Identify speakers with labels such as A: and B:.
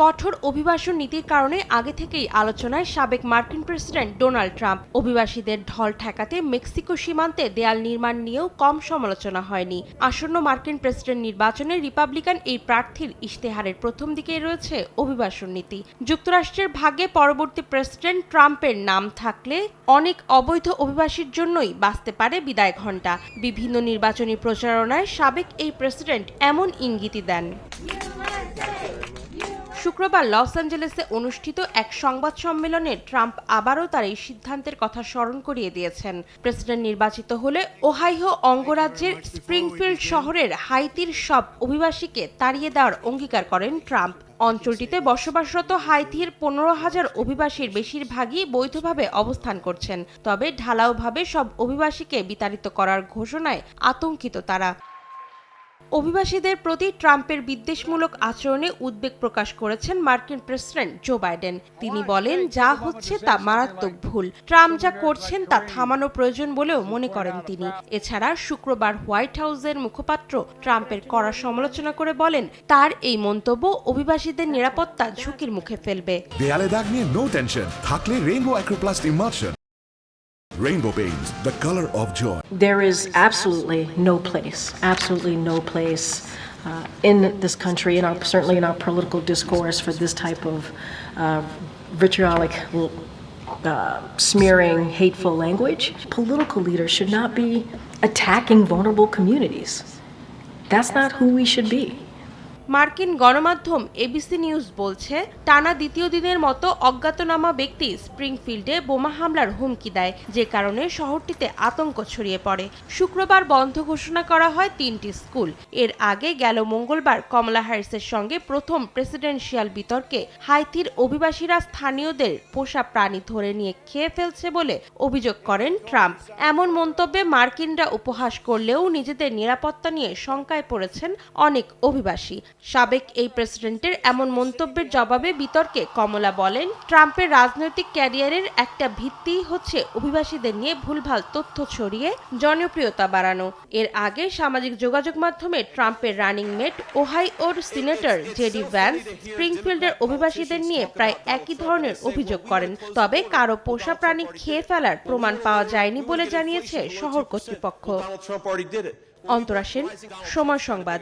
A: কঠোর অভিবাসন নীতির কারণে আগে থেকেই আলোচনায় সাবেক মার্কিন প্রেসিডেন্ট ডোনাল্ড ট্রাম্প। অভিবাসীদের ঢল ঠেকাতে মেক্সিকো সীমান্তে দেয়াল নির্মাণ নিয়েও কম সমালোচনা হয়নি। আসন্ন মার্কিন প্রেসিডেন্ট নির্বাচনে রিপাবলিকান এই প্রার্থীর ইশতেহারের প্রথম দিকেই রয়েছে অভিবাসন নীতি। যুক্তরাষ্ট্রের ভাগ্যে পরবর্তী প্রেসিডেন্ট ট্রাম্পের নাম থাকলে অনেক অবৈধ অভিবাসীর জন্যই বাজতে পারে বিদায় ঘণ্টা। বিভিন্ন নির্বাচনী প্রচারণায় সাবেক এই প্রেসিডেন্ট এমন ইঙ্গিতই দেন। শুক্রবার লস অ্যাঞ্জেলেসে অনুষ্ঠিত এক সংবাদ সম্মেলনে ট্রাম্প আবারও তার এই সিদ্ধান্তের কথা স্মরণ করিয়ে দিয়েছেন। প্রেসিডেন্ট নির্বাচিত হলে ওহাইও অঙ্গরাজ্যের স্প্রিংফিল্ড শহরের হাইতির সব অভিবাসীকে তাড়িয়ে দেওয়ার অঙ্গীকার করেন ট্রাম্প। অঞ্চলটিতে বসবাসরত হাইতির 15,000 অভিবাসীর বেশিরভাগই বৈধভাবে অবস্থান করছেন। তবে ঢালাওভাবে সব অভিবাসীকে বিতাড়িত করার ঘোষণায় আতঙ্কিত তারা। অভিবাসীদের প্রতি ট্রাম্পের বিদ্বেষমূলক আচরণে উদ্বেগ প্রকাশ করেছেন মার্কিন প্রেসিডেন্ট জো বাইডেন। তিনি বলেন, যা হচ্ছে তা মারাত্মক ভুল। ট্রাম্প যা করছেন তা থামানো প্রয়োজন বলেও মনে করেন তিনি। এছাড়া শুক্রবার হোয়াইট হাউসের মুখপাত্র ট্রাম্পের কড়া সমালোচনা করে বলেন, তার এই মন্তব্য অভিবাসীদের নিরাপত্তা ঝুঁকির মুখে ফেলবে।
B: দেয়ালে দাগ নিয়ে নো টেনশন, থাকলে rainbow অ্যাক্রোপ্লাস্ট immersion. Rainbow Paints, the color of joy.
C: There is absolutely no place in this country, certainly in our political discourse, for this type of vitriolic, smearing, hateful language. Political leaders should not be attacking vulnerable communities. That's not who we should be.
A: মার্কিন গণমাধ্যম ABC news বলছে, টানা দ্বিতীয় দিনের মতো অজ্ঞাতনামা ব্যক্তি স্প্রিংফিল্ডে বোমা হামলার হুমকি দেয়, যে কারণে শহরটিতে আতঙ্ক ছড়িয়ে পড়ে। শুক্রবার বন্ধ ঘোষণা করা হয় 3টি স্কুল। এর আগে গেল মঙ্গলবার কমলা হ্যারিসের সঙ্গে প্রথম প্রেসিডেন্সিয়াল বিতর্কে হাইতির অভিবাসীরা স্থানীয়দের পোষা প্রাণী ধরে নিয়ে খেয়ে ফেলছে বলে অভিযোগ করেন ট্রাম্প। এমন মন্তব্যে মার্কিনরা উপহাস করলেও নিজেদের নিরাপত্তা নিয়ে শঙ্কায় পড়েছেন অনেক অভিবাসী। সাবেক এই প্রেসিডেন্টের এমন মন্তব্যের জবাবে বিতর্কে কমলা বলেন, ট্রাম্পের রাজনৈতিক ক্যারিয়ারের একটা ভিত্তি হচ্ছে অভিবাসীদের নিয়ে ভুলভাল তথ্য ছড়িয়ে জনপ্রিয়তা বাড়ানো। এর আগে সামাজিক যোগাযোগ মাধ্যমে ট্রাম্পের রানিং মেট ওহাইওর সিনেটর জেডি ভ্যান্স স্প্রিংফিল্ডের অভিবাসীদের নিয়ে প্রায় একই ধরনের অভিযোগ করেন। তবে কারো পোষা প্রাণী খেয়ে ফেলার প্রমাণ পাওয়া যায়নি বলে জানিয়েছে শহর কর্তৃপক্ষ। অন্তরা সেন, সময় সংবাদ।